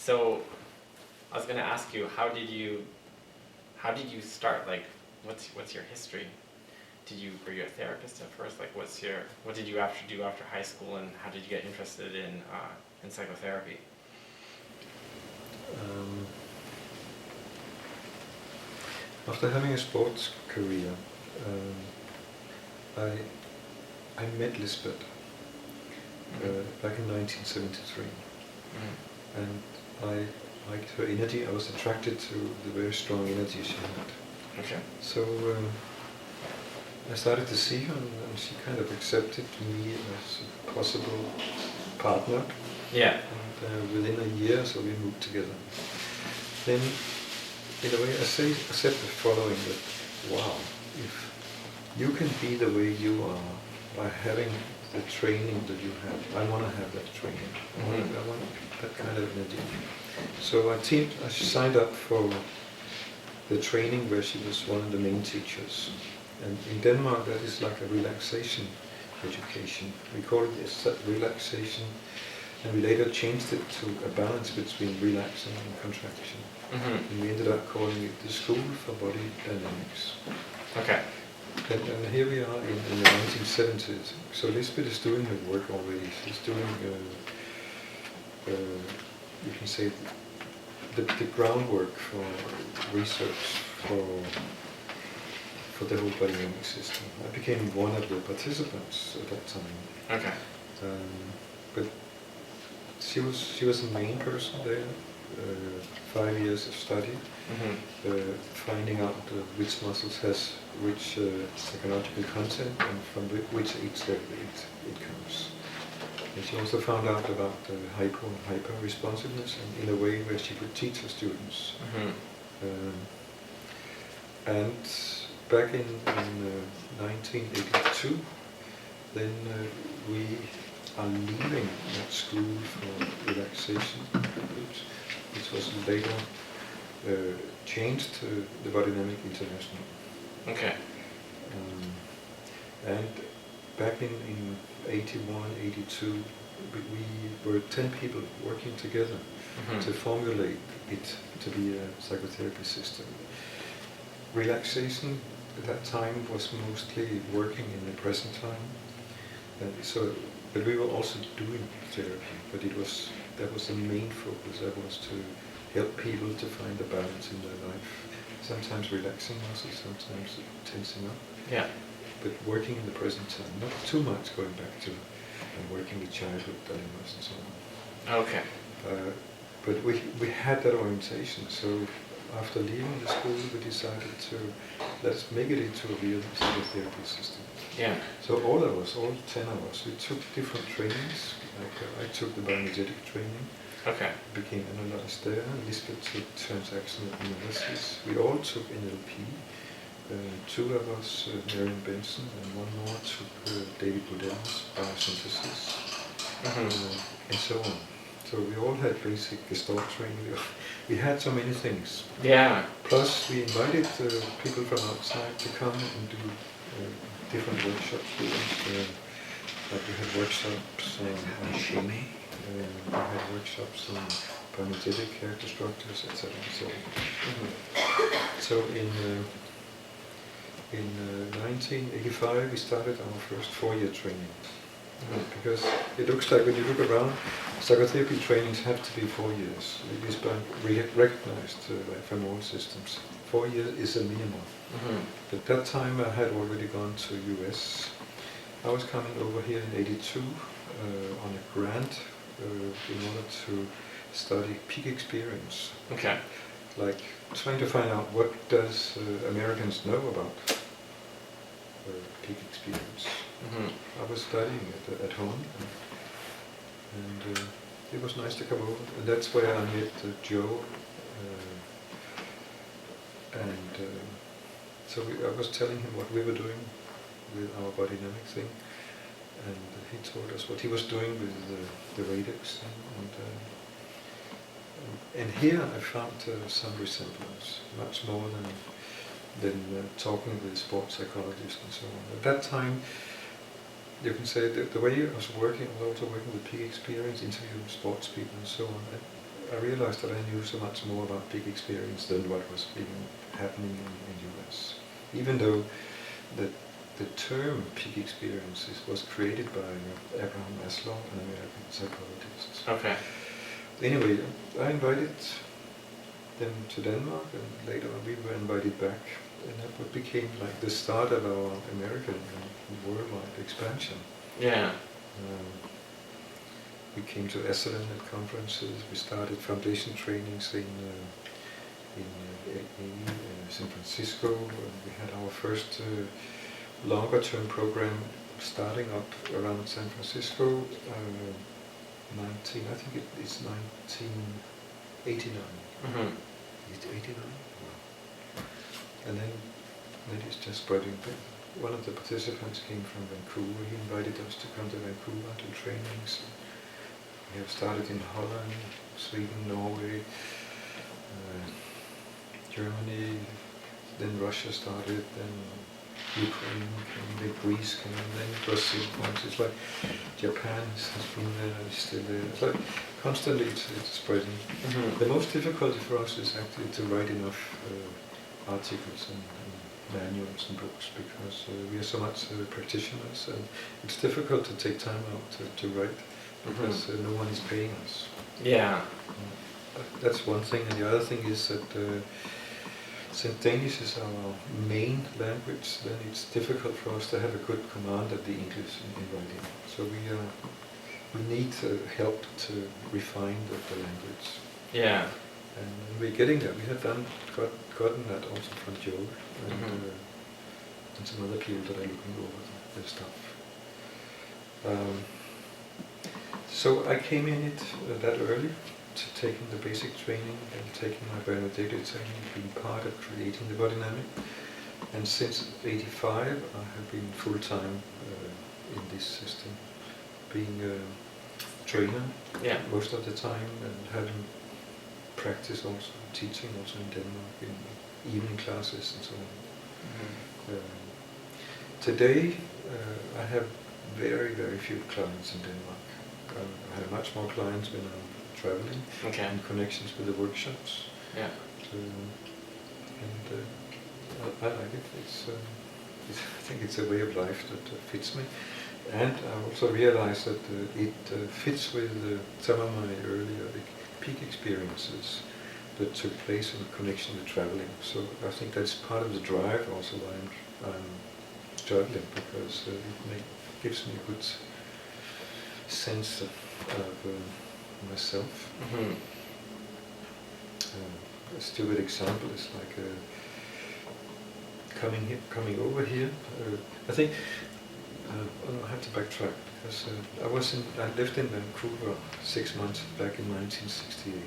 So I was going to ask you, how did you start? Like, what's your history? Were you a therapist at first? Like, what did you do after high school, and how did you get interested in psychotherapy? After having a sports career, I met Lisbeth back in 1973, and I liked her energy. I was attracted to the very strong energy she had. Okay. So I started to see her, and she kind of accepted me as a possible partner. Yeah. And within a year, so we moved together. Then, in a way, I said the following: that wow, if you can be the way you are by having the training that you have, I want to have that training. I want that kind of energy. So I signed up for the training where she was one of the main teachers. And in Denmark, that is like a relaxation education. We call it relaxation, and we later changed it to a balance between relaxing and contraction. And we ended up calling it the School for Body Dynamics. Okay. And here we are in the 1970s. So Lisbeth is doing her work already. She's doing, you can say, the groundwork for research for the whole bodynamic system. I became one of the participants at that time. Okay. But she was the main person there. 5 years of study, finding out which muscles has which psychological content and from which age level it comes. And she also found out about hyper responsiveness, and in a way where she could teach her students. And back in 1982, then we are leaving that school for relaxation, which was later changed to the Bodynamic International. Okay. And back in 81, 82, we were 10 people working together to formulate it to be a psychotherapy system. Relaxation at that time was mostly working in the present time, but we were also doing therapy. But that was the main focus. That was to help people to find the balance in their life. Sometimes relaxing muscles, sometimes tensing up. Yeah. But working in the present time, not too much going back to working with childhood dilemmas and so on. Okay. But we had that orientation. So after leaving the school, we decided to let's make it into a real psychotherapy system. Yeah. So all 10 of us, we took different trainings. Like I took the bioenergetic training. Okay. Became analyzed there. Lisbeth took transactional analysis. We all took NLP. 2 of us, Marion Benson, and 1 more took David Bodel's biosynthesis, and so on. So we all had basic Gestalt training. We had so many things. Yeah. Plus, we invited people from outside to come and do different workshops with us. Like we had workshops on shaming. We had workshops on bioenergetic character structures, etc. So in 1985 we started our first 4-year training. Because it looks like when you look around, psychotherapy trainings have to be 4 years. It is recognized from all systems. 4 years is a minimum. At that time I had already gone to US. I was coming over here in 82 on a grant in order to study peak experience. Okay. Like trying to find out what does Americans know about peak experience. I was studying it at home, and it was nice to come over. And that's where I met Joe, and so I was telling him what we were doing with our bodynamic thing, and he told us what he was doing with the radix thing. And here I found some resemblance, much more than talking with sports psychologists and so on. At that time, you can say that the way I was also working with peak experience, interviewing sports people and so on. I realized that I knew so much more about peak experience than what was happening in US. Even though the term peak experiences was created by Abraham Maslow, an American psychologist. Okay. Anyway, I invited them to Denmark, and later on we were invited back, and that what became like the start of our American and worldwide expansion. Yeah. We came to Esselen at conferences. We started foundation trainings in San Francisco. We had our first longer-term program starting up around San Francisco. I think it's 1989. Mm-hmm. Is it 89? Wow. And then it's just spreading. One of the participants came from Vancouver. He invited us to come to Vancouver to trainings. We have started in Holland, Sweden, Norway, Germany, then Russia started, then Ukraine came, then Greece came, then Brazil. It's like Japan has been there, still there. It's like constantly it's spreading. Mm-hmm. The most difficulty for us is actually to write enough articles and manuals and books, because we are so much practitioners, and it's difficult to take time out to write, because no one is paying us. Yeah. That's one thing, and the other thing is that since Danish is our main language, then it's difficult for us to have a good command of the English in writing. So we need help to refine the language. Yeah. And we're getting there. We have gotten that also from Joe and some other people that are looking over the stuff. So I came in it that early, to taking the basic training and taking my Benedictine training, being part of creating the Bodynamic. And since '85, I have been full-time in this system, being a trainer most of the time, and having practice also, teaching also in Denmark, in evening classes and so on. Today, I have very, very few clients in Denmark. I have much more clients when I'm traveling, in connections with the workshops. Yeah. I like it. I think it's a way of life that fits me. And I also realized that it fits with some of my earlier peak experiences that took place in connection with traveling. So I think that's part of the drive also why I'm struggling, because it gives me a good sense of myself. Mm-hmm. A stupid example is like coming over here. I think I have to backtrack, because I lived in Vancouver 6 months back in 1968.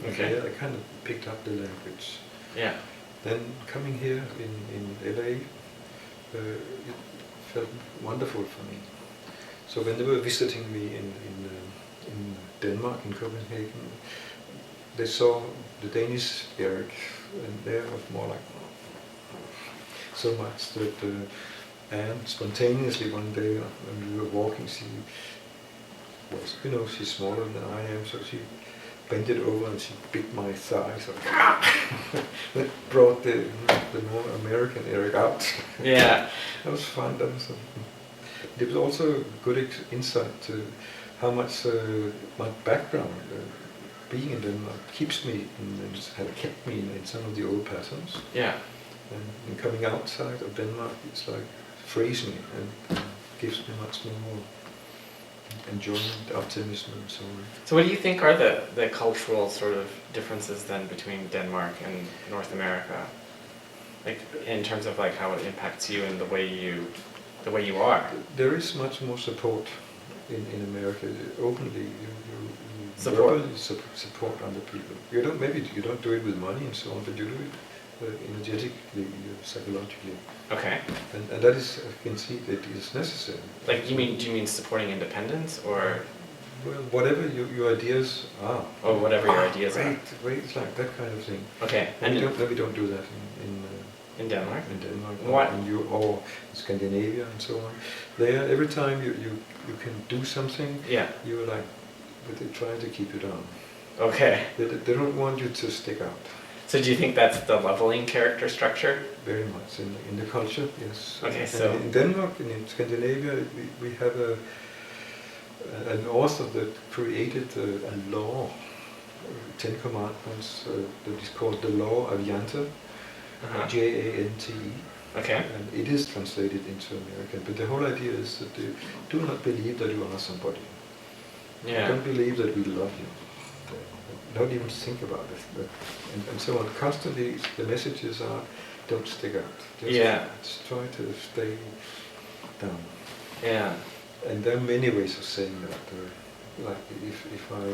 Okay. There I kind of picked up the language. Yeah. Then coming here in LA, it felt wonderful for me. So when they were visiting me in Denmark, in Copenhagen, they saw the Danish Erik, and they was more like so much that, and spontaneously one day when we were walking, she was, she's smaller than I am, so she bent it over and she bit my thigh, so that brought the more American Erik out. Yeah. That was fun. It was also good insight to how much my background, being in Denmark, keeps me and have kept me in some of the old patterns. Yeah. And coming outside of Denmark, it's like frees me and gives me much more enjoyment, optimism, and so on. So what do you think are the cultural sort of differences then between Denmark and North America? Like in terms of like how it impacts you and the way you are? There is much more support in America. Openly, you verbally support other people. Maybe you don't do it with money and so on, but you do it energetically, psychologically. Okay. And that is, I can see that is necessary. Like do you mean supporting independence, or? Well, whatever your ideas are. Oh, whatever your ideas are. Great, it's like that kind of thing. Okay. And we don't do that in Denmark? In Denmark, what? Or Scandinavia and so on. There, every time you can do something, you're like, but they try to keep you down. Okay. They don't want you to stick out. So do you think that's the leveling character structure? Very much in the culture, yes. Okay, so and in Denmark and in Scandinavia, we have an author that created a law, 10 Commandments, that is called the Law of Jante, Jante. Okay. And it is translated into American, but the whole idea is that you do not believe that you are somebody. Yeah. Don't believe that we love you. Don't even think about it. And so on. Constantly, the messages are, don't stick out. Just try to stay down. Yeah. And there are many ways of saying that. Like if I,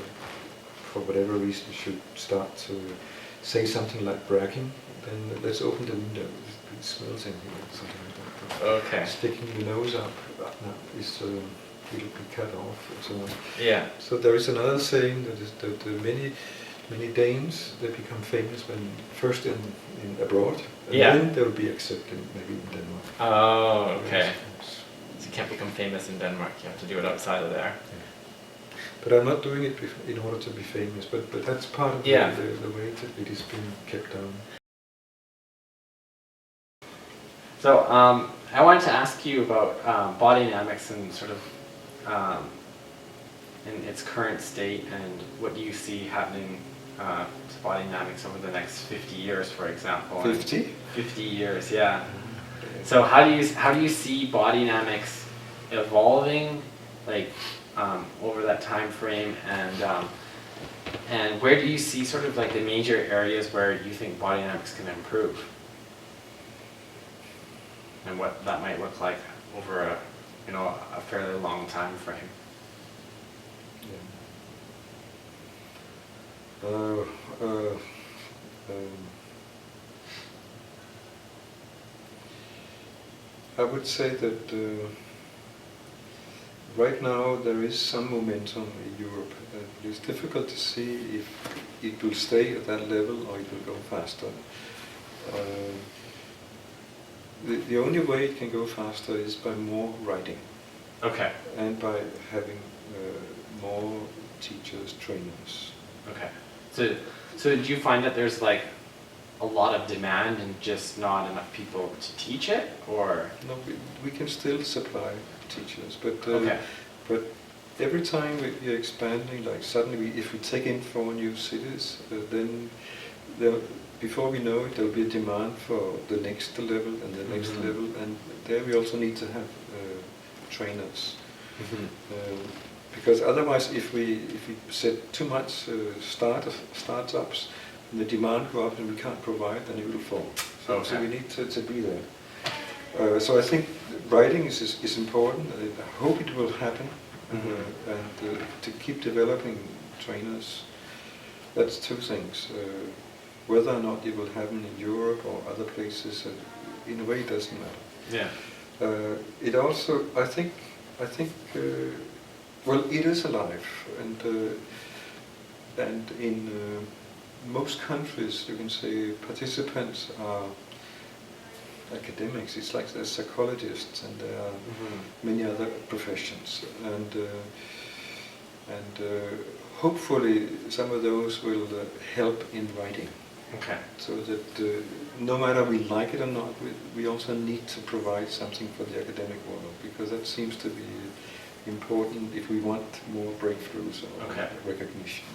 for whatever reason, should start to say something like bragging, then let's open the window. It smells in here, something like that. But Okay. sticking your nose up is it'll be cut off and so on. Yeah. So there is another saying that is that many Danes, they become famous when first in abroad, and then they'll be accepted maybe in Denmark. Oh, okay. Yes. So you can't become famous in Denmark. You have to do it outside of there. Yeah. But I'm not doing it in order to be famous. But that's part of the way that it is being kept down. So I wanted to ask you about bodynamics and sort of in its current state, and what do you see happening to bodynamics over the next 50 years, for example? 50? 50 years, yeah. So how do you see bodynamics evolving, like over that time frame, and where do you see sort of like the major areas where you think bodynamics can improve, and what that might look like over a fairly long time frame? I would say that right now there is some momentum in Europe. It is difficult to see if it will stay at that level or it will go faster. The only way it can go faster is by more writing. Okay. And by having more teachers, trainers. Okay. So do you find that there's like a lot of demand and just not enough people to teach it, or? No, we can still supply teachers, but Okay. but every time we're expanding, like suddenly if we take in 4 new cities, then before we know it, there'll be a demand for the next level and the next level, and there we also need to have trainers. Because otherwise, if we set too much startups, and the demand go up and we can't provide, then it will fall. So we need to be there. So I think writing is important. I hope it will happen, and to keep developing trainers. That's 2 things. Whether or not it will happen in Europe or other places, in a way, it doesn't matter. Yeah. It also, I think. Well, it is alive, and in most countries, you can say participants are academics. It's like they're psychologists, and there are many other professions, and hopefully some of those will help in writing. Okay. So that no matter we like it or not, we also need to provide something for the academic world, because that seems to be important if we want more breakthroughs or recognition.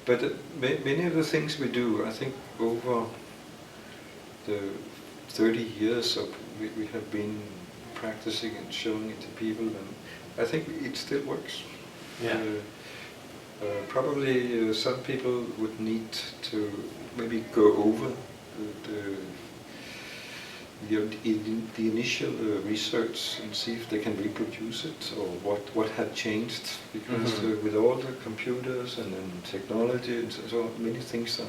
But many of the things we do, I think over the 30 years we have been practicing and showing it to people, and I think it still works. Yeah. Probably some people would need to maybe go over the initial research and see if they can reproduce it, or what had changed, because with all the computers and technology and so many things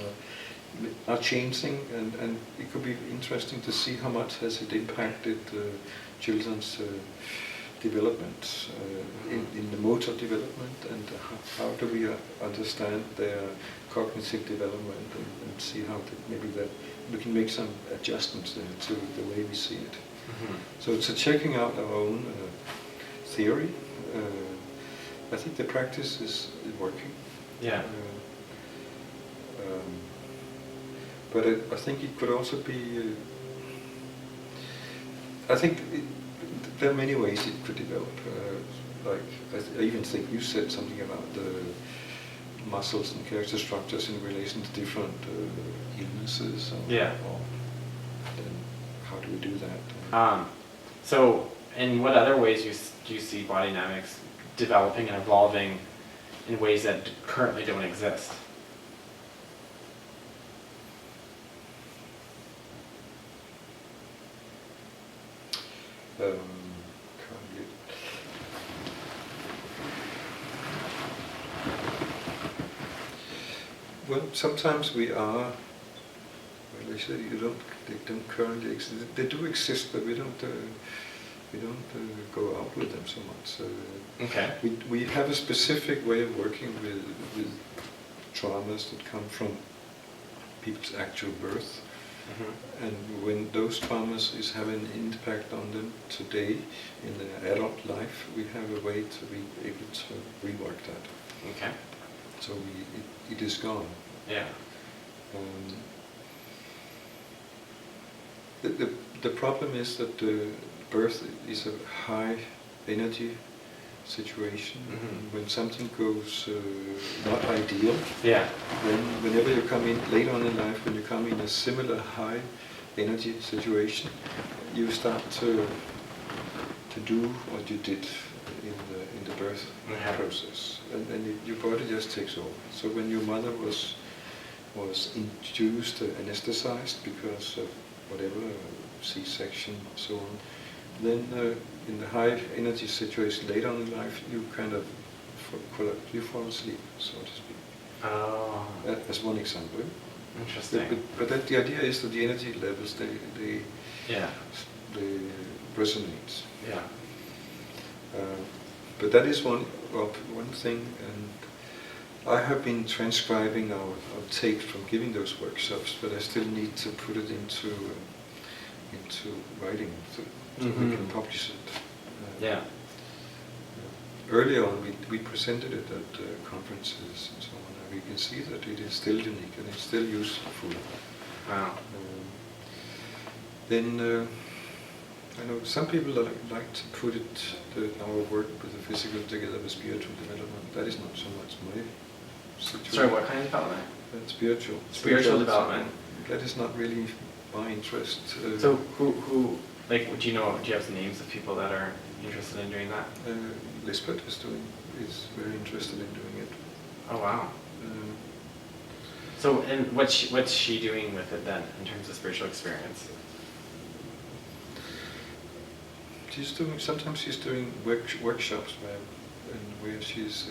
are changing, and it could be interesting to see how much has it impacted children's development, in the motor development, and how do we understand their cognitive development, and see how maybe that we can make some adjustments there to the way we see it. So it's a checking out our own theory. I think the practice is working. Yeah. But I think it could also be. I think there are many ways it could develop. Like I even think you said something about the muscles and character structures in relation to different illnesses. Yeah. Or then how do we do that? So, in what other ways do you see body dynamics developing and evolving in ways that currently don't exist? Well, sometimes we are. Well, they say they don't currently exist. They do exist, but we don't go out with them so much. Okay. We have a specific way of working with traumas that come from people's actual birth. And when those traumas is having an impact on them today in their adult life, we have a way to be able to rework that. Okay. So it is gone. Yeah. The problem is that birth is a high energy situation. When something goes not ideal, yeah. then whenever you come in later on in life, when you come in a similar high energy situation, you start to do what you did in the birth process, and your body just takes over. So when your mother was induced, anesthetized because of whatever, C-section or so on, then in the high energy situation later on in life, you kind of you fall asleep, so to speak. Oh. As one example. Interesting. But the idea is that the energy levels they resonate. Yeah. But that is one thing, and I have been transcribing our tapes from giving those workshops, but I still need to put it into writing so we can publish it. Yeah. Early on, we presented it at conferences and so on, and we can see that it is still unique and it's still useful. Wow. Then I know some people like to put our work with the physical together with spiritual development. That is not so much my situation. Sorry, what kind of development? Spiritual. Spiritual development. That is not really my interest. So who, like, do you have some names of people that are interested in doing that? Lisbeth is very interested in doing it. Oh wow. So, and what's she doing with it then, in terms of spiritual experience? Sometimes she's doing workshops where she's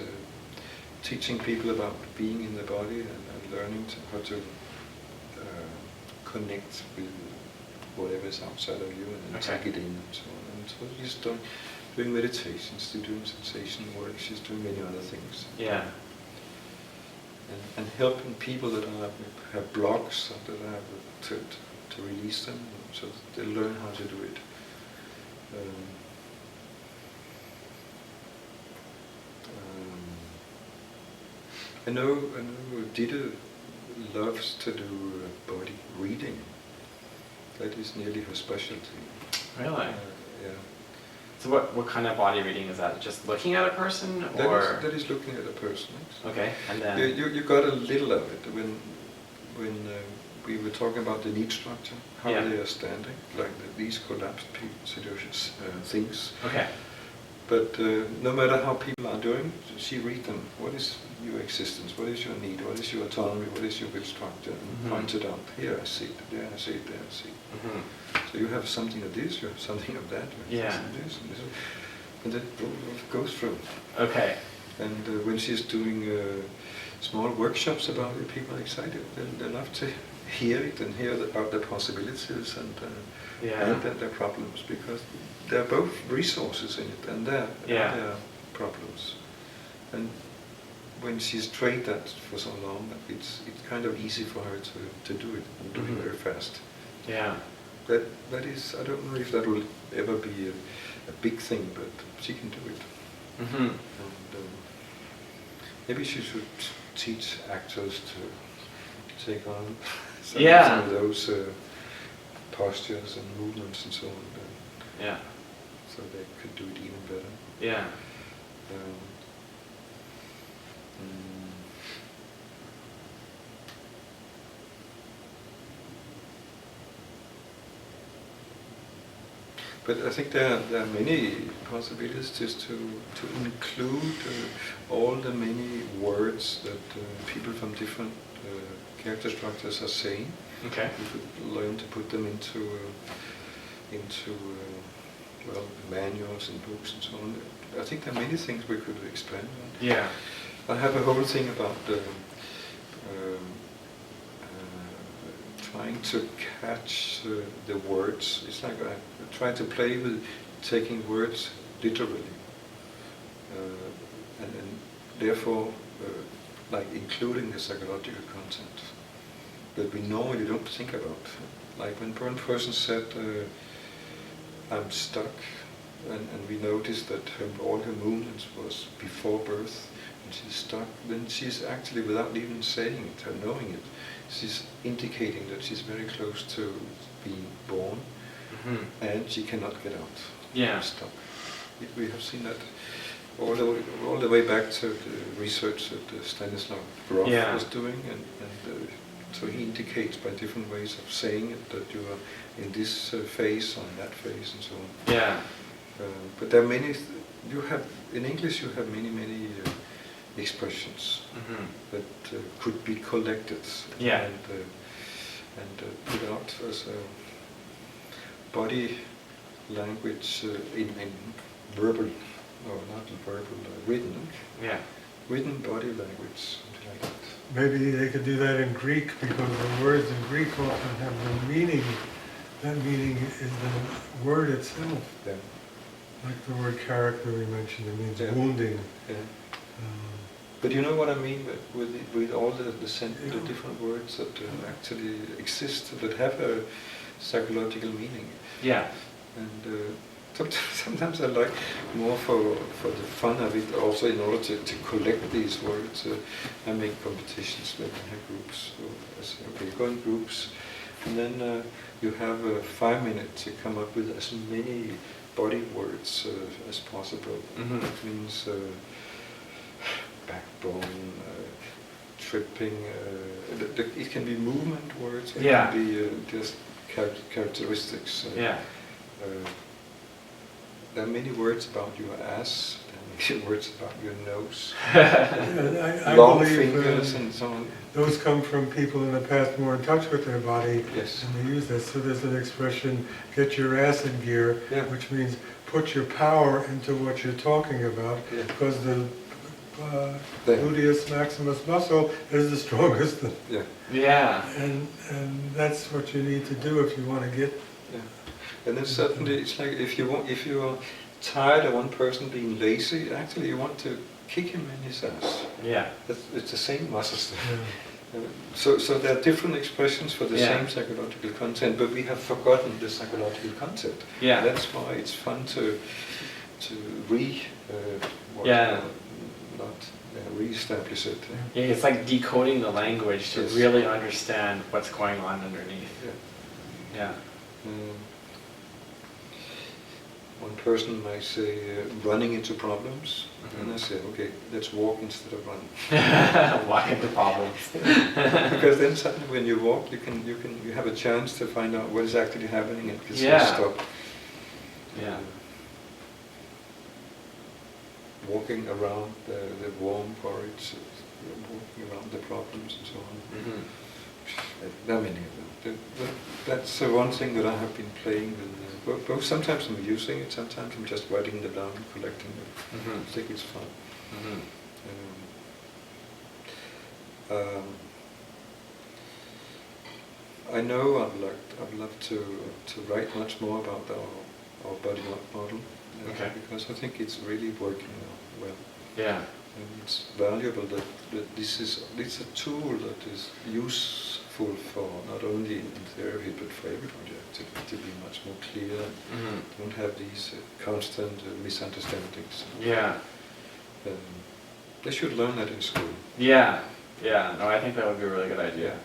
teaching people about being in the body and learning how to connect with whatever is outside of you and take it in and so on. And so she's doing meditations, she's doing sensation work, she's doing many other things. Yeah. And helping people that have blocks that have to release them, so that they learn how to do it. I know Dita loves to do body reading. That is nearly her specialty. Really? Yeah. So what kind of body reading is that? Just looking at a person, or? That is looking at a person. Okay, and then? You got a little of it when we were talking about the need structure, how they are standing, like these collapsed situations, things. Okay. But no matter how people are doing, she read them. What is your existence? What is your need? What is your autonomy? What is your will structure? And point it out. Here I see it, there I see it, there I see it. So you have something of this, you have something of that, you have something of this, and that goes through. Okay. And when she's doing small workshops about it, people are excited. They love to hear it and hear about the possibilities and their problems, because there are both resources in it and there are problems. And when she's trained that for so long, it's kind of easy for her to do it and do it very fast. Yeah. that is, I don't know if that will ever be a big thing, but she can do it. Mm-hmm. And maybe she should teach actors to take on some of those postures and movements and so on. Yeah. So they could do it even better. Yeah. But I think there are many possibilities just to include all the many words that people from different character structures are saying. Okay. You could learn to put them into well, manuals and books and so on. I think there are many things we could expand on. Yeah. I have a whole thing about trying to catch the words. It's like I try to play with taking words literally, and therefore like including the psychological content that we normally don't think about. Like when one person said, I'm stuck, and we noticed that all her movements was before birth, and she's stuck, then she's actually, without even saying it or knowing it, she's indicating that she's very close to being born, and she cannot get out. Yeah. Stuck. We have seen that all the way back to the research that Stanislav Grof was doing, and so he indicates by different ways of saying it that you are in this phase, on that phase, and so on. Yeah. But there are many. In English you have many expressions that could be collected and put out as a body language in verbal, or not verbal, written. Yeah. Written body language, something like that. Maybe they could do that in Greek, because the words in Greek often have the meaning. That meaning is the word itself. Yeah. Like the word character we mentioned, it means wounding. Yeah. But you know what I mean with all the different words that actually exist, that have a psychological meaning. Yeah. And sometimes I like more for the fun of it, also in order to collect these words. I make competitions, like I have groups. So I say, okay, go in groups, and then you have 5 minutes to come up with as many body words as possible. That means backbone, tripping. It can be movement words. It can be just characteristics. There are many words about your ass. There are many words about your nose. I long believe, fingers and so on. Those come from people in the past more in touch with their body, Yes. and they use that. So there's an expression, get your ass in gear, which means put your power into what you're talking about, because the gluteus maximus muscle is the strongest. And that's what you need to do if you want to get. And then suddenly it's like if you are tired of one person being lazy, actually you want to kick him in his ass. Yeah. It's the same muscles. So there are different expressions for the same psychological content, but we have forgotten the psychological content. Yeah. That's why it's fun to re-establish it. Yeah, it's like decoding the language to really understand what's going on underneath. Yeah. One person might say running into problems, and I say, okay, let's walk instead of run. Walk into problems. Because then suddenly when you walk, you have a chance to find out what is actually happening and can stop. Walking around the warm porridge, walking around the problems and so on. There are many of them. That's one thing that I have been playing with. Both sometimes I'm using it, sometimes I'm just writing them down, collecting them. I think it's fun. I know I'd love to write much more about our body model, because I think it's really working well. Yeah. And it's valuable that it's a tool that is useful for not only in therapy but for everybody to be much more clear. Don't have these constant misunderstandings. Yeah. They should learn that in school. Yeah. Yeah. No, I think that would be a really good idea.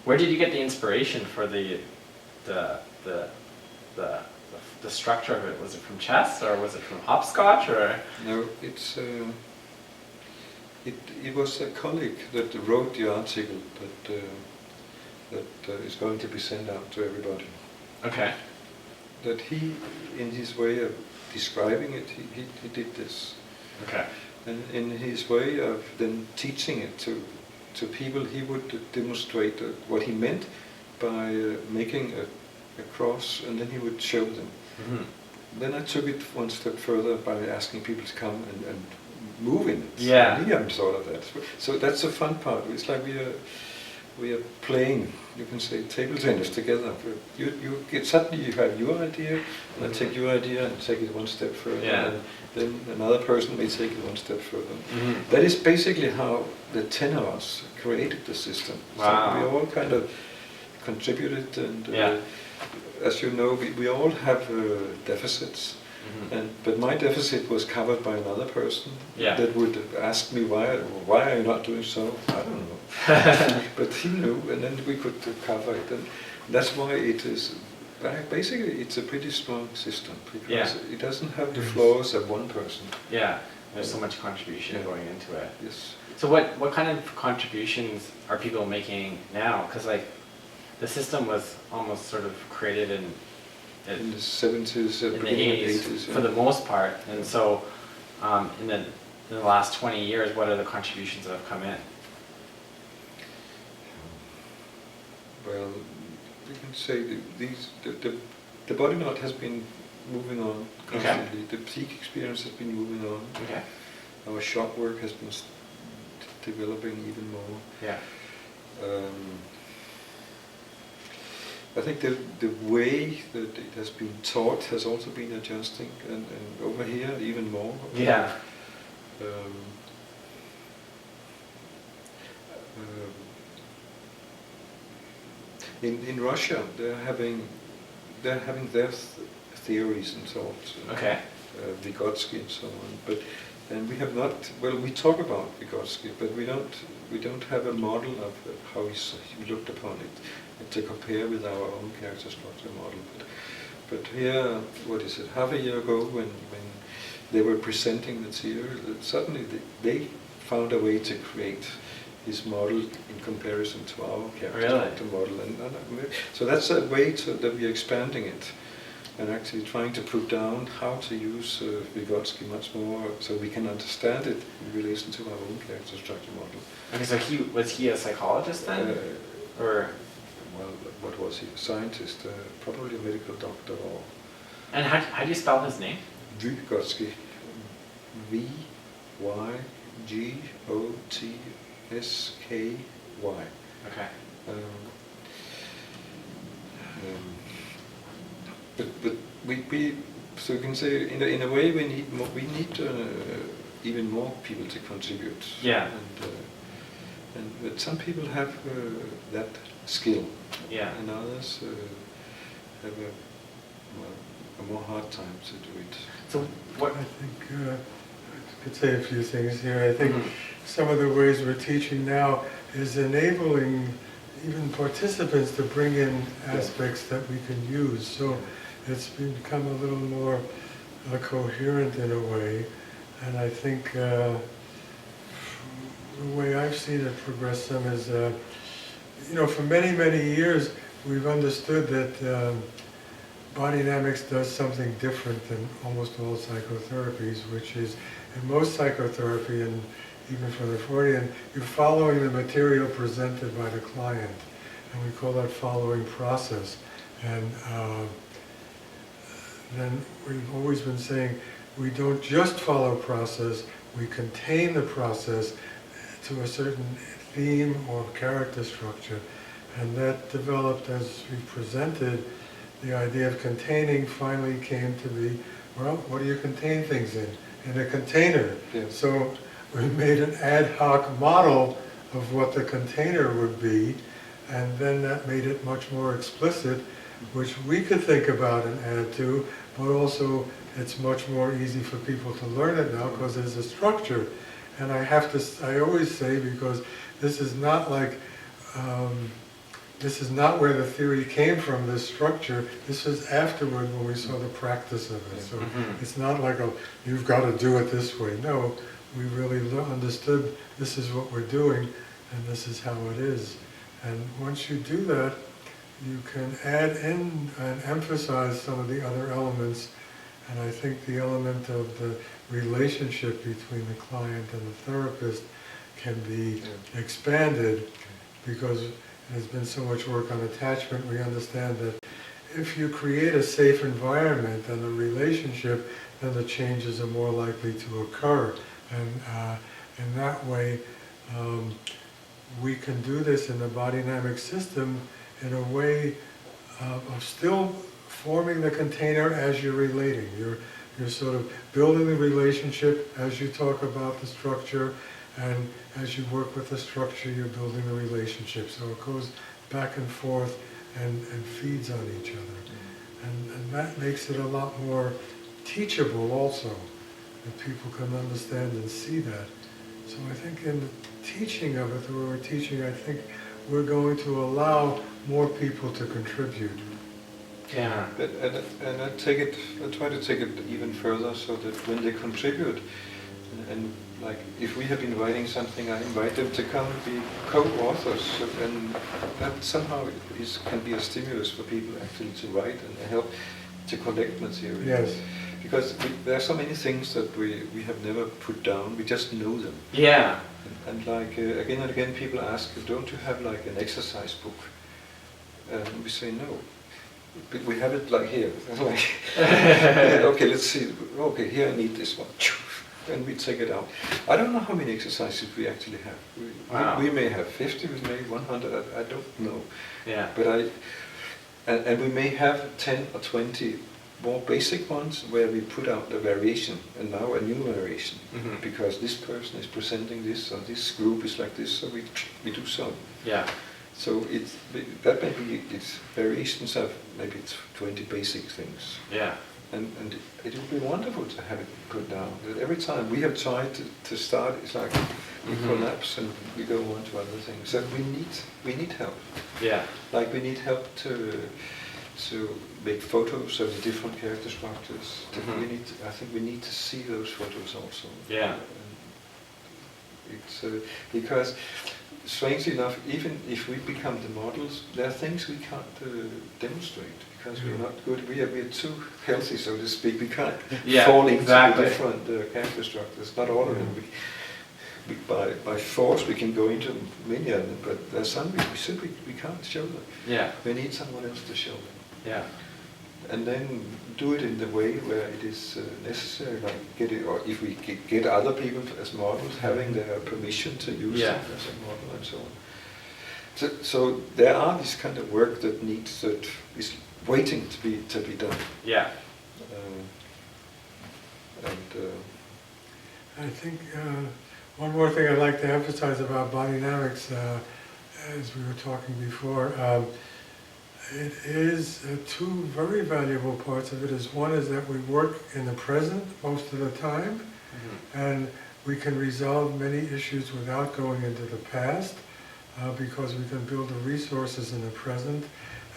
Where did you get the inspiration for the structure of it? Was it from chess, or was it from hopscotch, or? No, it's it was a colleague that wrote the article that is going to be sent out to everybody. Okay. That he, in his way of describing it, he did this. Okay. And in his way of then teaching it to people, he would demonstrate what he meant by making a cross, and then he would show them. Then I took it one step further by asking people to come and move in it. Yeah. And he hadn't thought of that. So that's the fun part. It's like we are playing, you can say, table tennis together. You get, suddenly you have your idea, and I take your idea and take it one step further. Yeah. And then another person may take it one step further. That is basically how the 10 of us created the system. Wow. So we all kind of contributed, and as you know, we all have deficits. But my deficit was covered by another person that would ask me why are you not doing so? I don't know. But he knew, and then we could cover it, and that's why it is. Basically, it's a pretty strong system because it doesn't have the flaws of one person. Yeah, there's so much contribution going into it. Yes. So what kind of contributions are people making now? Because like the system was almost sort of created in the 70s, in the beginning 80s, of 80s. for the most part, and so in the last 20 years, what are the contributions that have come in? Well, we can say the body knot has been moving on constantly. The peak experience has been moving on. Okay. Our shock work has been developing even more. Yeah. I think the way that it has been taught has also been adjusting, and over here even more. Yeah. In Russia, they're having their theories and thoughts. Okay. Vygotsky and so on, and we have not. Well, we talk about Vygotsky, but we don't have a model of how he looked upon it to compare with our own character structure model. But here, what is it? Half a year ago, when they were presenting the theory, suddenly they found a way to create his model in comparison to our character structure model, and so that's a way that we are expanding it. And actually trying to put down how to use Vygotsky much more so we can understand it in relation to our own character structure model. Okay, so was he a psychologist then? Or? Well, what was he? A scientist, probably a medical doctor. Or and how do you spell his name? Vygotsky. Vygotsky. Okay. But we so you can say in a way we need even more people to contribute. Yeah. But some people have that skill. Yeah. And others have a more hard time to do it. So what? I think I could say a few things here. I think some of the ways we're teaching now is enabling even participants to bring in aspects that we can use. So it's become a little more coherent in a way. And I think the way I've seen it progress some is, for many, many years, we've understood that Bodynamics does something different than almost all psychotherapies, which is, in most psychotherapy, and even for the Freudian, you're following the material presented by the client, and we call that following process. And then we've always been saying, we don't just follow process, we contain the process to a certain theme or character structure. And that developed as we presented. The idea of containing finally came to be, well, what do you contain things in? in a container. Yeah. So we made an ad hoc model of what the container would be, and then that made it much more explicit, which we could think about and add to, but also it's much more easy for people to learn it now because there's a structure. And I always say, because this is not like, this is not where the theory came from, this structure. This was afterward when we saw the practice of it. So it's not like, oh, you've got to do it this way. No, we really understood this is what we're doing and this is how it is. And once you do that, you can add in and emphasize some of the other elements. And I think the element of the relationship between the client and the therapist can be expanded, because there's been so much work on attachment. We understand that if you create a safe environment and a relationship, then the changes are more likely to occur. And in that way, we can do this in the bodynamic system in a way of still forming the container as you're relating. You're sort of building the relationship as you talk about the structure, and as you work with the structure, you're building the relationship. So it goes back and forth and feeds on each other. And that makes it a lot more teachable also, that people can understand and see that. So I think in the teaching of it, the way we're teaching, I think we're going to allow more people to contribute. Yeah. And I try to take it even further, so that when they contribute, and like if we have been writing something, I invite them to come and be co-authors, and that somehow can be a stimulus for people actually to write and help to collect material. Yes. Because there are so many things that we have never put down, we just know them. Yeah. And like again and again people ask, don't you have like an exercise book? And we say no. But we have it like here. Like, okay, let's see. Okay, here I need this one. And we take it out. I don't know how many exercises we actually have. Wow. We may have 50, we may have 100, I don't know. Yeah. But and we may have 10 or 20 more basic ones where we put out the variation, and now a new variation, because this person is presenting this, or this group is like this, so we do so. Yeah. So that may be its variations of maybe 20 basic things. Yeah. And it would be wonderful to have it put down. That every time we have tried to start, it's like we collapse and we go on to other things. So we need help. Yeah. Like we need help to make photos of the different character structures. I think we need to see those photos also. Yeah. It's because, strangely enough, even if we become the models, there are things we can't demonstrate because we're not good. We are too healthy, so to speak. We can't fall into the different character structures. Not all of them. By force, we can go into many of them, but there's some we simply can't show them. Yeah. We need someone else to show them. Yeah. And then do it in the way where it is necessary, like get it, or if we get other people as models, having their permission to use them as a model and so on. So there are this kind of work that is waiting to be done. Yeah. I think one more thing I'd like to emphasize about bodynamics, as we were talking before, it is two very valuable parts of it. One is that we work in the present most of the time, and we can resolve many issues without going into the past, because we can build the resources in the present.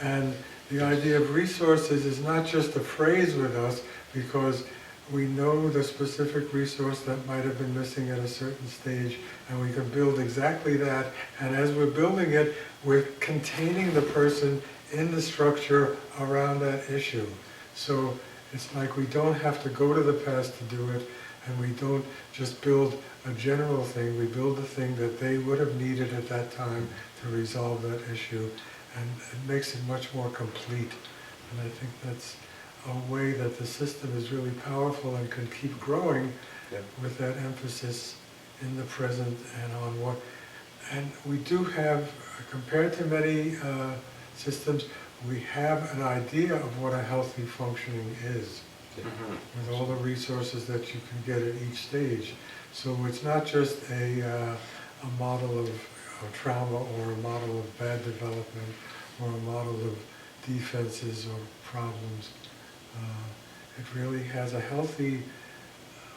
And the idea of resources is not just a phrase with us, because we know the specific resource that might have been missing at a certain stage, and we can build exactly that. And as we're building it, we're containing the person in the structure around that issue. So it's like we don't have to go to the past to do it, and we don't just build a general thing, we build the thing that they would have needed at that time to resolve that issue, and it makes it much more complete. And I think that's a way that the system is really powerful and can keep growing with that emphasis in the present and on what. And we do have, compared to many systems, we have an idea of what a healthy functioning is. Yeah. Mhm. with all the resources that you can get at each stage. So it's not just a model of trauma or a model of bad development or a model of defenses or problems. It really has a healthy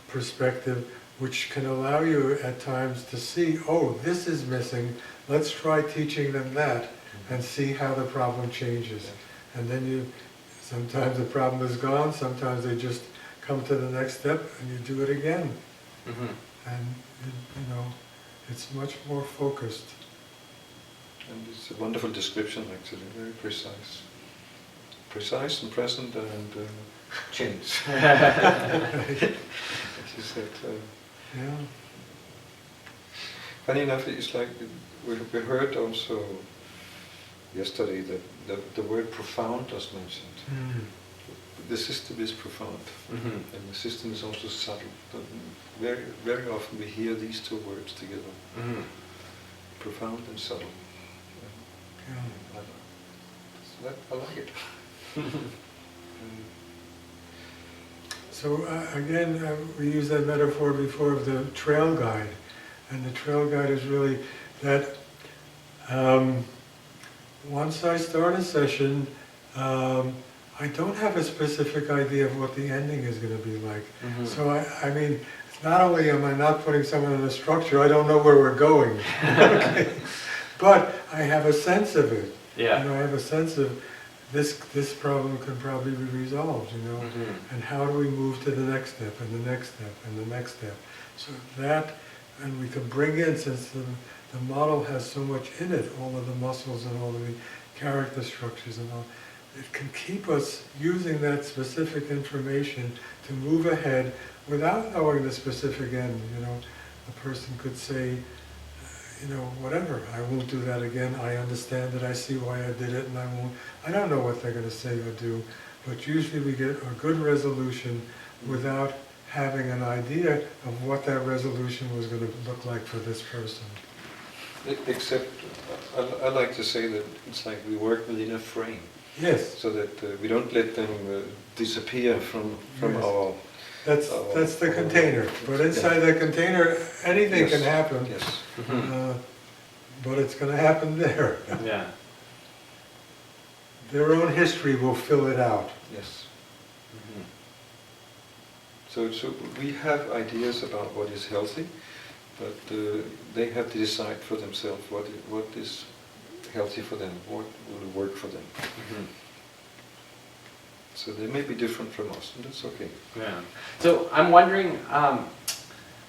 perspective which can allow you at times to see, oh, this is missing, let's try teaching them that and see how the problem changes. And then sometimes the problem is gone, sometimes they just come to the next step and you do it again. Mhm. And, it's much more focused. And it's a wonderful description, actually, very precise. Precise and present and change. As you said. Yeah. Funny enough, it's like we heard also yesterday that the word profound was mentioned. Mm. The system is profound, Mhm. and the system is also subtle. But very, very often we hear these two words together, Mhm. profound and subtle. Yeah. I like it. So again, we used that metaphor before of the trail guide. And the trail guide is really that once I start a session, I don't have a specific idea of what the ending is going to be like. Mhm. So I mean, it's not only am I not putting someone in a structure, I don't know where we're going. Okay? But I have a sense of it. Yeah. I have a sense of this problem can probably be resolved, Mhm. and how do we move to the next step, and the next step, and the next step. So that, and we can bring in, since the model has so much in it, all of the muscles and all of the character structures and all, it can keep us using that specific information to move ahead without knowing the specific end. A person could say, whatever, I won't do that again, I understand it, I see why I did it, and I don't know what they're going to say or do, but usually we get a good resolution without having an idea of what that resolution was going to look like for this person. Except, I like to say that it's like we work within a frame, Yes, so that we don't let them disappear from Yes. our... that's the container, but inside that container, anything Yes. can happen, Yes. Mhm. but it's going to happen there. Yeah. Their own history will fill it out. Yes. Mhm. So we have ideas about what is healthy, but they have to decide for themselves what is healthy for them, what will work for them. Mhm. So they may be different from us, and that's okay. Yeah. So I'm wondering,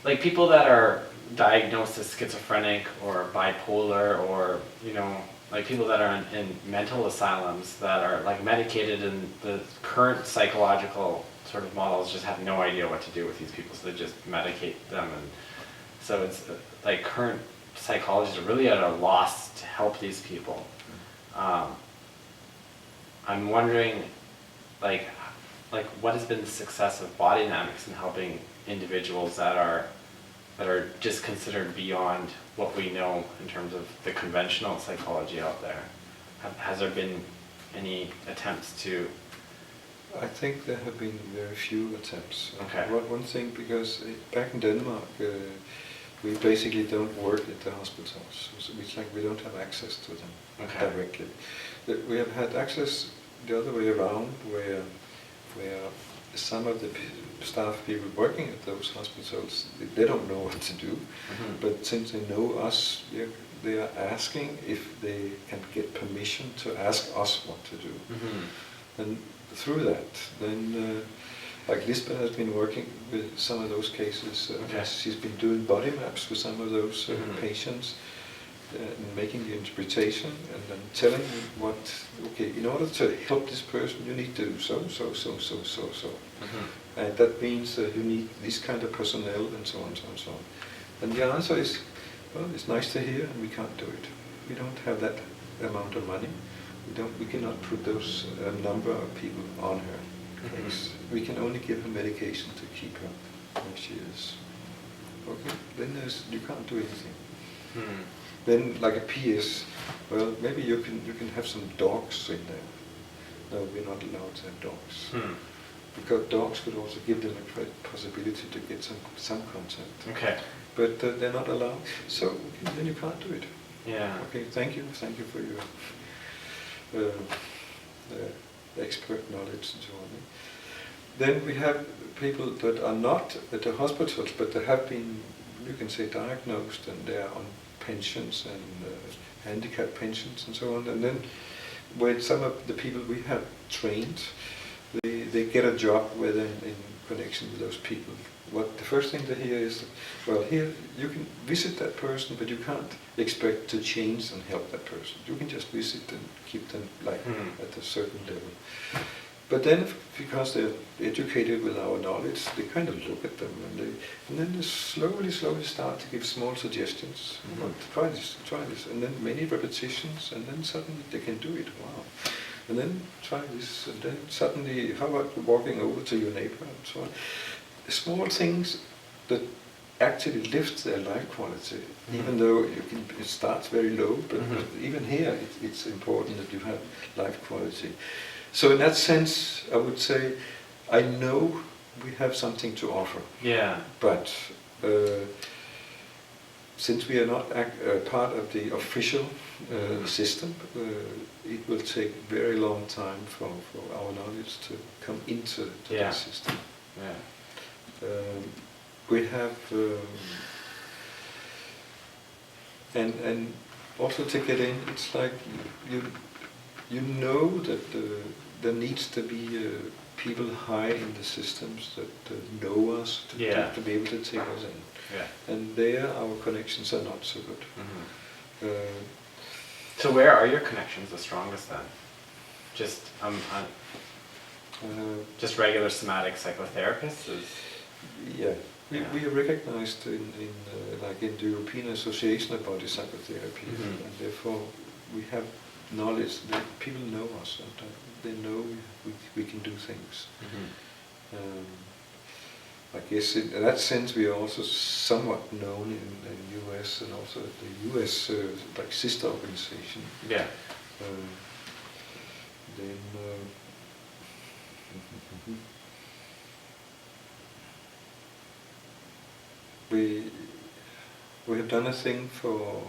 like people that are diagnosed as schizophrenic or bipolar, or like people that are in mental asylums that are like medicated, and the current psychological sort of models just have no idea what to do with these people, so they just medicate them, and so it's like current psychologists are really at a loss to help these people. I'm wondering, like what has been the success of Bodynamics in helping individuals that are just considered beyond what we know in terms of the conventional psychology out there? Has there been any attempts to? I think there have been very few attempts. Okay. One thing, because back in Denmark, we basically don't work at the hospitals. So it's like we don't have access to them directly. We have had access the other way around, where some of the staff people working at those hospitals, they don't know what to do, Mhm. but since they know us, they are asking if they can get permission to ask us what to do. Mhm. And through that, then like Lisbeth has been working with some of those cases. Okay. She's been doing body maps with some of those Mhm. patients, and making the interpretation, and then telling them okay, in order to help this person, you need to do so. Mhm. And that means you need this kind of personnel, and so on, so on, so on. And the answer is, well, it's nice to hear, and we can't do it. We don't have that amount of money. We cannot put those number of people on her case. We can only give her medication to keep her where she is. Okay, then you can't do anything. Mhm. Then, like a PS, well, maybe you can have some dogs in there. No, we're not allowed to have dogs. Hmm. because dogs could also give them a possibility to get some contact. Okay. But they're not allowed, so then you can't do it. Yeah. Okay, thank you for your expert knowledge and so on. Then we have people that are not at the hospitals, but they have been, you can say, diagnosed, and they are on pensions and handicap pensions and so on. And then when some of the people we have trained, they get a job with in connection with those people. What the first thing they hear is, well, here you can visit that person, but you can't expect to change and help that person. You can just visit and keep them like at a certain level. But then, because they're educated with our knowledge, they kind of look at them and then they slowly start to give small suggestions. Well, try this, and then many repetitions, and then suddenly they can do it. Wow. And then try this, and then suddenly, how about walking over to your neighbor and so on. Small things that actually lift their life quality, even though it starts very low, but even here it's important that you have life quality. So in that sense, I would say, I know we have something to offer. Yeah. But since we are not part of the official system, it will take very long time for our knowledge to come into the system. Yeah. We have, and also to get in, it's like you know that there needs to be people high in the systems that know us to be able to take us in. Yeah. And there our connections are not so good. So where are your connections the strongest then? Just just regular somatic psychotherapists? We are recognized in like in the European Association of Body Psychotherapy, and therefore we have knowledge that people know us, and they know we can do things. I guess in that sense we are also somewhat known in the US, and also the US like sister organization. Yeah. Then we have done a thing for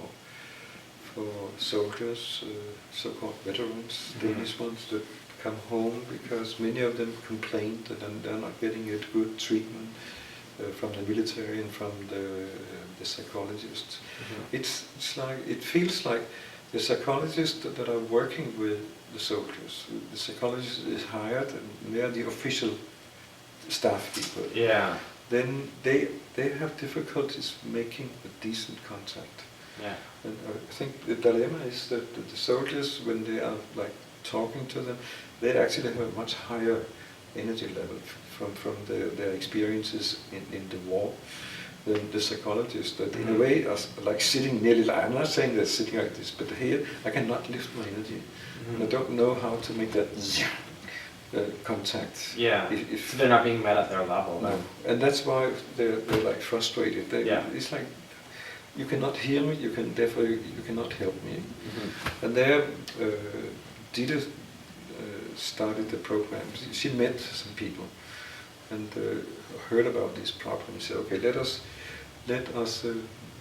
soldiers, so-called veterans, Danish ones that come home because many of them complained that they're not getting a good treatment from the military and from the psychologists. It's like, it feels like the psychologists that are working with the soldiers, the psychologist is hired and they are the official staff people. Yeah. Then they have difficulties making a decent contact. Yeah. And I think the dilemma is that the soldiers, when they are like talking to them, they actually have a much higher energy level from their experiences in the war than the psychologists that in a way are like sitting nearly, I'm not saying they're sitting like this, but here I cannot lift my energy. And I don't know how to make that contact. Yeah, so they're not being met at their level. No, and that's why they're like frustrated. It's like, you cannot hear me, therefore you cannot help me. And there, Dita started the program. She met some people and heard about this problem. She said, okay, let us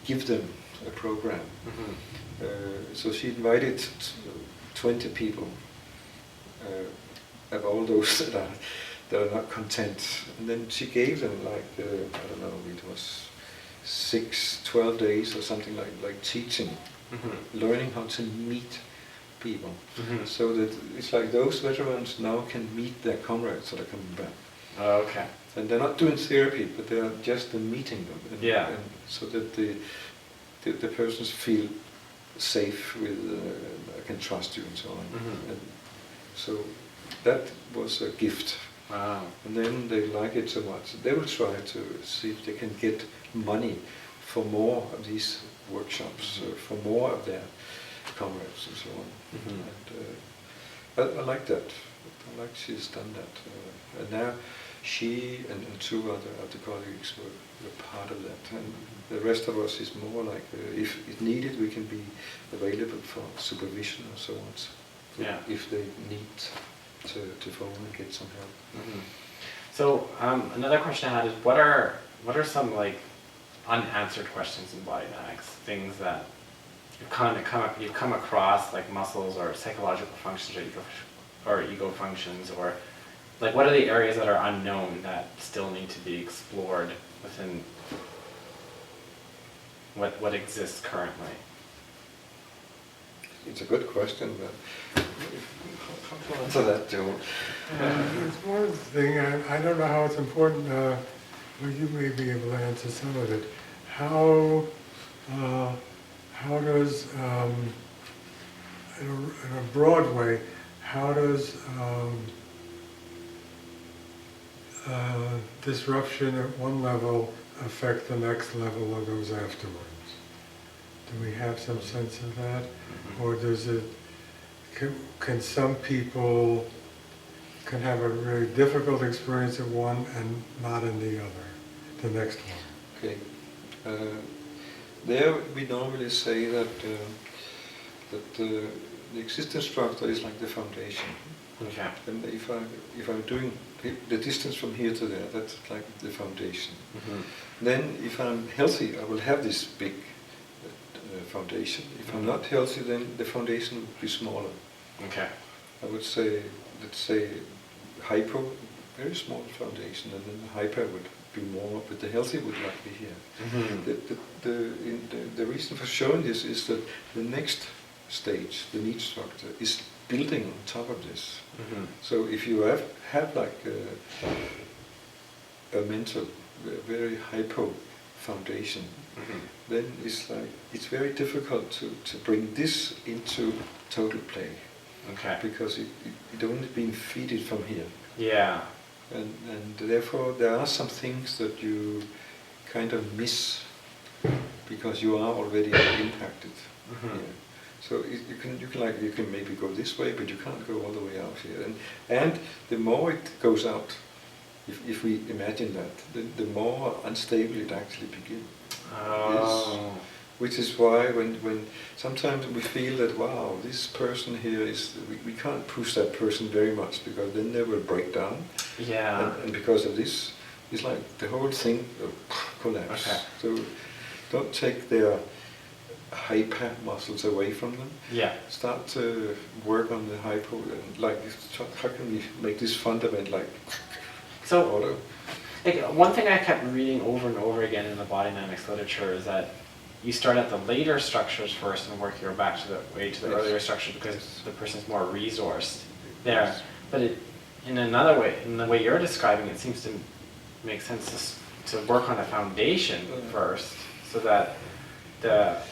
give them a program. So she invited 20 people of all those that are not content. And then she gave them like, I don't know, it was 12 days or something like teaching, learning how to meet people. So that it's like those veterans now can meet their comrades that are coming back. Oh, okay. And they're not doing therapy, but they are just meeting them. And so that the persons feel safe with, I can trust you and so on. And so that was a gift. Wow. And then they like it so much. They will try to see if they can get money for more of these workshops, for more of their comrades and so on. And I like that. I like she's done that. And now she and two other of the colleagues were part of that. And the rest of us is more like, if needed, we can be available for supervision or so on. If they need to phone and get some help. So another question I had is, what are some like unanswered questions in body dynamics? Things that you've come across, like muscles or psychological functions or ego functions, or like what are the areas that are unknown that still need to be explored within what exists currently? It's a good question, but how to answer that, Joe? It's one thing, I don't know how it's important, but you may be able to answer some of it. How does, in a broad way, how does disruption at one level affect the next level or those afterwards? Do we have some sense of that? Or does it, can some people can have a very difficult experience at one and not in the other, the next one? Okay. There we normally say that the existence structure is like the foundation. Okay. And if I'm doing the distance from here to there, that's like the foundation. Then if I'm healthy, I will have this big foundation. If I'm not healthy, then the foundation would be smaller. Okay. I would say, let's say, hypo, very small foundation, and then the hyper would be more, but the healthy would like be here. The reason for showing this is that the next stage, the need structure, is building on top of this. So if you have like a mental, very hypo foundation, then it's very difficult to bring this into total play. Okay. Because it only been feeded from here. Yeah. And therefore there are some things that you kind of miss because you are already impacted here. So you can maybe go this way, but you can't go all the way out here. And the more it goes out, if we imagine that, the more unstable it actually begins. Oh. Which is why when sometimes we feel that, wow, this person here is, we can't push that person very much because then they will break down. Yeah. And because of this, it's like the whole thing collapse. Okay. So don't take their hyper muscles away from them. Yeah. Start to work on the hypo, and like, how can we make this fundament like so order? Like, one thing I kept reading over and over again in the body dynamics literature is that you start at the later structures first and work your back to the earlier structure because the person's more resourced there. Yes. But in another way, in the way you're describing it, seems to make sense to work on a foundation first, so that that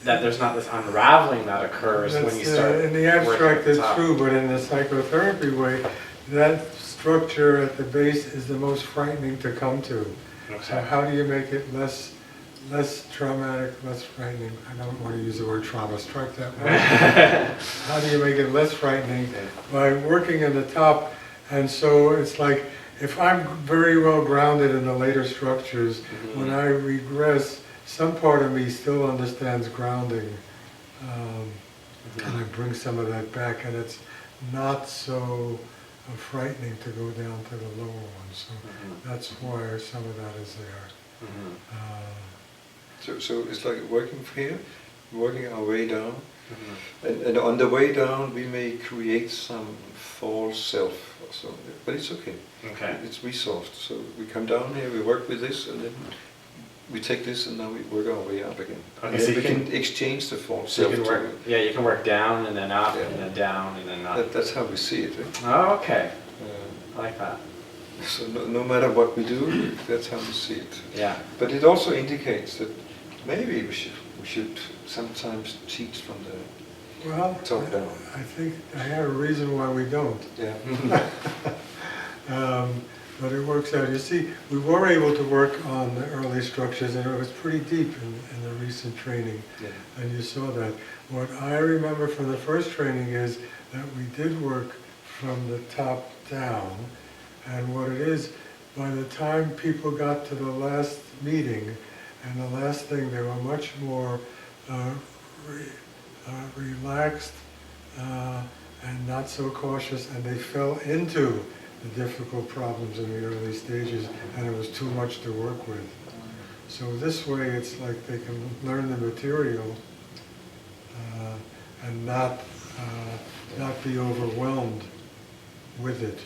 there's not this unraveling that occurs when you start. In the abstract, it's true, but in the psychotherapy way, that structure at the base is the most frightening to come to. Okay. So how do you make it less traumatic, less frightening? I don't want to use the word trauma, strike that word. How do you make it less frightening? By working in the top. And so it's like, if I'm very well grounded in the later structures, when I regress, some part of me still understands grounding. And I bring some of that back, and it's not so frightening to go down to the lower one. So that's why some of that is there. So it's like working here, working our way down, and on the way down we may create some false self or so, but it's okay. Okay. It's resolved. So we come down here, we work with this, and then we take this, and now we work our way up again. Okay, and so we can exchange the false self. You can work down and then up, and then down and then up. That's how we see it. Oh, okay. I like that. So no matter what we do, that's how we see it. Yeah. But it also indicates that maybe we should sometimes teach from the top down. I think I have a reason why we don't. Yeah. But it works out. You see, we were able to work on the early structures, and it was pretty deep in the recent training. Yeah. And you saw that. What I remember from the first training is that we did work from the top down. And what it is, by the time people got to the last meeting, and the last thing, they were much more relaxed and not so cautious, and they fell into the difficult problems in the early stages, and it was too much to work with. So this way, it's like they can learn the material and not be overwhelmed with it.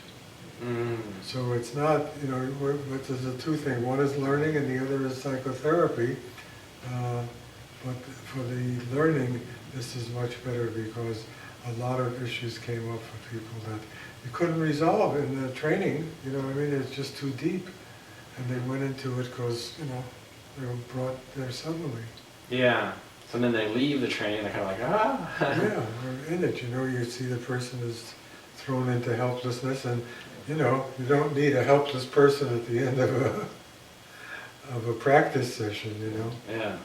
So it's not, but there's a two things. One is learning and the other is psychotherapy. But for the learning, this is much better because a lot of issues came up for people that you couldn't resolve in the training, it's just too deep. And they went into it because, they were brought there suddenly. Yeah. So then they leave the training, they're kind of like, ah. Yeah, we're in it, you see the person is thrown into helplessness, and you don't need a helpless person at the end of a practice session, Yeah.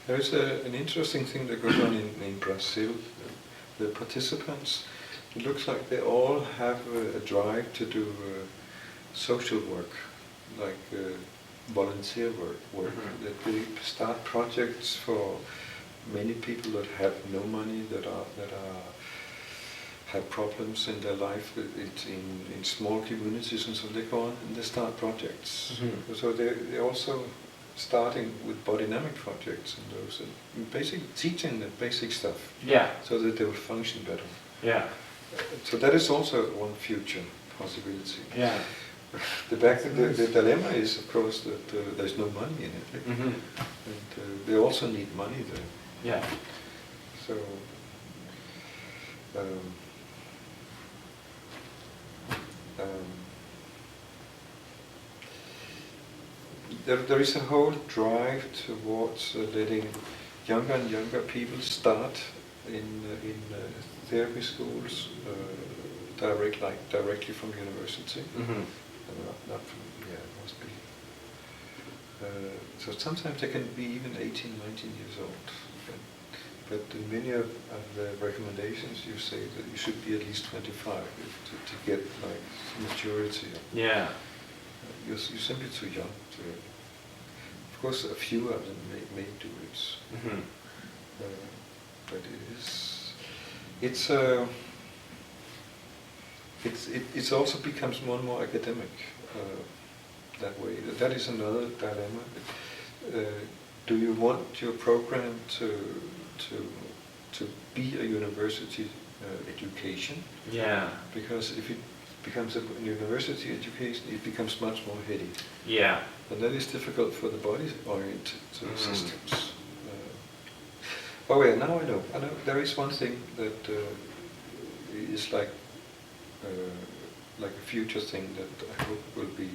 There's an interesting thing that goes on in Brazil. The participants, it looks like they all have a drive to do social work, like volunteer work. That they start projects for many people that have no money, that have problems in their life. It's in small communities, and so they go on and they start projects. So they're also starting with bodynamic projects and those, and basically teaching the basic stuff. Yeah. So that they will function better. Yeah. So that is also one future possibility. Yeah. The dilemma is, of course, that there's no money in it, and they also need money there. Yeah. So there is a whole drive towards letting younger and younger people start in therapy schools directly from university. Not from, it must be. So sometimes they can be even 18, 19 years old. But in many of the recommendations, you say that you should be at least 25 to get like maturity. Yeah. You're simply too young to. Of course, a few of them may do it. But it also becomes more and more academic that way. That is another dilemma. Do you want your program to be a university education? Yeah. Because if it becomes a university education, it becomes much more heady. Yeah. And that is difficult for the body-oriented systems. Oh yeah, now I know. There is one thing that is like a future thing that I hope will be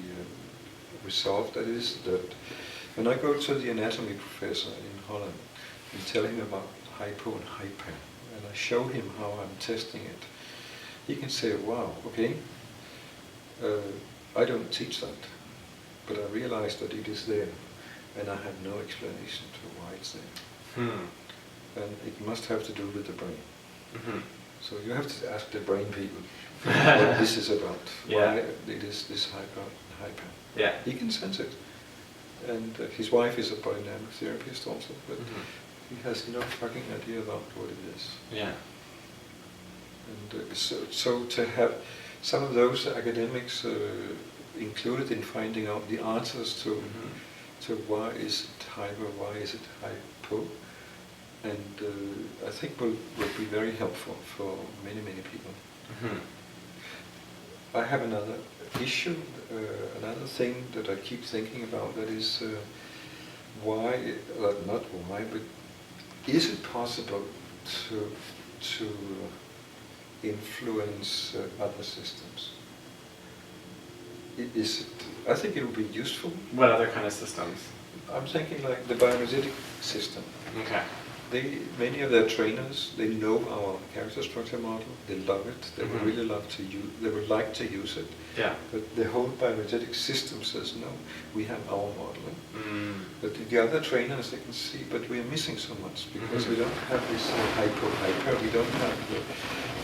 resolved. That is that when I go to the anatomy professor in Holland and tell him about hypo and hyper, and I show him how I'm testing it, he can say, wow, okay, I don't teach that, but I realize that it is there, and I have no explanation to why it's there. And it must have to do with the brain. So you have to ask the brain people what this is about, why it is this hyper. Yeah. He can sense it. And his wife is a bodynamic therapist also, but he has no fucking idea about what it is. Yeah. And so to have some of those academics included in finding out the answers to why is it hyper, why is it hypo, and I think will be very helpful for many, many people. I have another issue, another thing that I keep thinking about, that is why, not why, but is it possible to influence other systems? Is it? I think it would be useful. What other kind of systems? I'm thinking like the bioenergetic system. Okay. Many of their trainers, they know our character structure model. They love it. They would really love to use. They would like to use it. Yeah. But the whole bioenergetic system says no. We have our model. But the other trainers, they can see, but we are missing so much because we don't have this hyper. We don't have the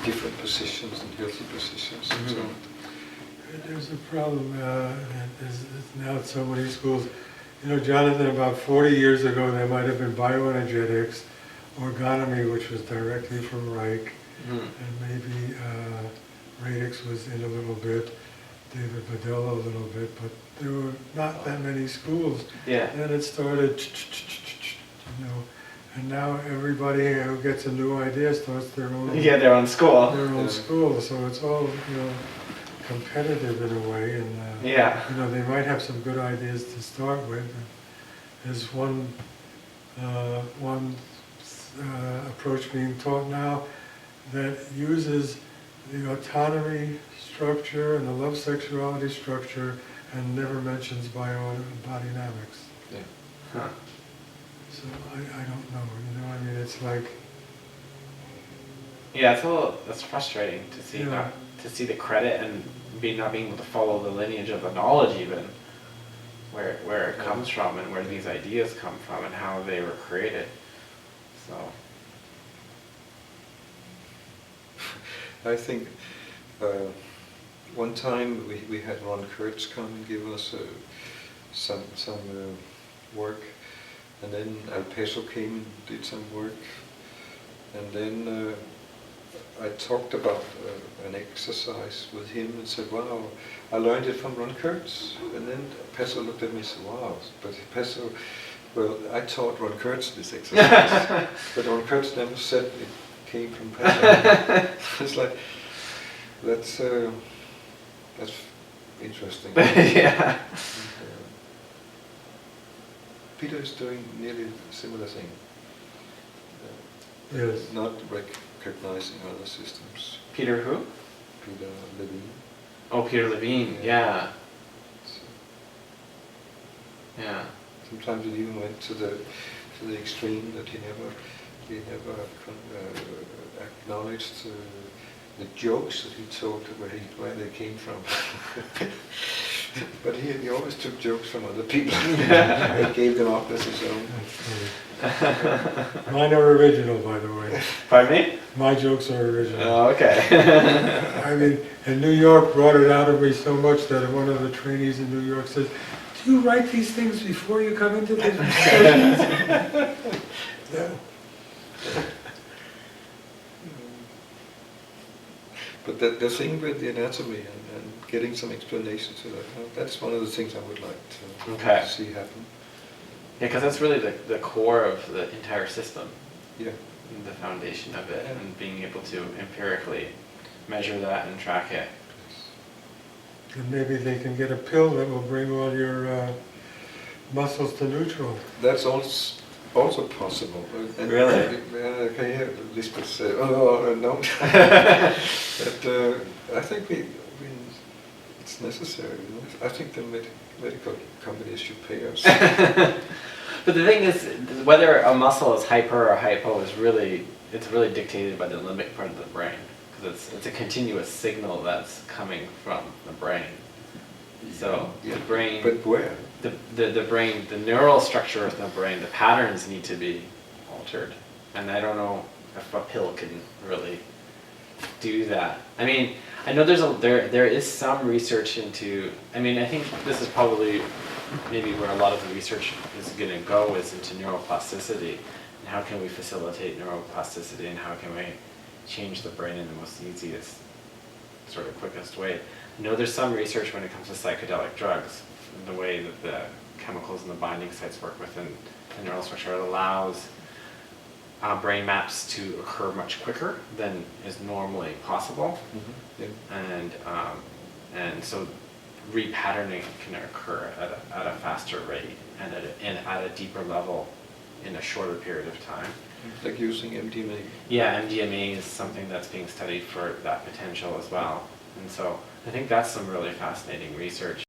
different positions and healthy positions and so on. There's a problem. There's now at so many schools. Jonathan, about 40 years ago, there might have been bioenergetics, orgonomy, which was directly from Reich, and maybe radix was in a little bit. David Badella a little bit, but there were not that many schools. Yeah. Then it started, you know, and now everybody who gets a new idea starts their own. Yeah, their own school. Their own school, so it's all, you know, competitive in a way, and Yeah. you know, they might have some good ideas to start with. There's one approach being taught now that uses the autonomy structure and the love sexuality structure and never mentions bodynamics. Yeah. Huh. So I don't know, you know, I mean, it's like, Yeah, it's frustrating to see Yeah. not to see the credit and not being able to follow the lineage of the knowledge even, where it comes from and where these ideas come from and how they were created. So I think one time we had Ron Kurtz come and give us some work, and then Al Peso came and did some work, and then I talked about an exercise with him and said, wow, I learned it from Ron Kurtz. And then Peso looked at me and said, wow, but Peso, well, I taught Ron Kurtz this exercise, but Ron Kurtz never said it came from Peso. It's like, that's interesting. yeah. Peter is doing nearly a similar thing. yes. Not recognizing other systems. Peter who? Peter Levine. Oh, Peter Levine. Yeah. So Yeah. sometimes it even went to the extreme that he never acknowledged the jokes that he told where they came from. But he always took jokes from other people and gave them up as his own. Mine are original, by the way. Pardon me? My jokes are original. Oh, okay. I mean, and New York brought it out of me so much that one of the trainees in New York says, do you write these things before you come into the sessions? Yeah. But the thing with the anatomy and getting some explanation to that, that's one of the things I would like to Okay. see happen. Yeah, because that's really the core of the entire system, Yeah. the foundation of it, Yeah. and being able to empirically measure that and track it. And maybe they can get a pill that will bring all your muscles to neutral. That's also possible. And Really? Okay, yeah, Lisbeth said, oh, no. But I think it's necessary. You know? I think the medical companies should pay us. But the thing is, whether a muscle is hyper or hypo is really dictated by the limbic part of the brain, because it's a continuous signal that's coming from the brain. So Yeah. the brain, But where? the brain, the neural structure of the brain, the patterns need to be altered, and I don't know if a pill can really do that. I mean, I know there is some research into. I mean, I think this is probably maybe where a lot of the research is going to go is into neuroplasticity, and how can we facilitate neuroplasticity, and how can we change the brain in the most easiest, sort of quickest way. I know there's some research when it comes to psychedelic drugs, the way that the chemicals and the binding sites work within the neural structure. It allows brain maps to occur much quicker than is normally possible, Yeah. and so repatterning can occur at a faster rate and at a deeper level in a shorter period of time. Like using MDMA. Yeah, MDMA is something that's being studied for that potential as well, and so I think that's some really fascinating research.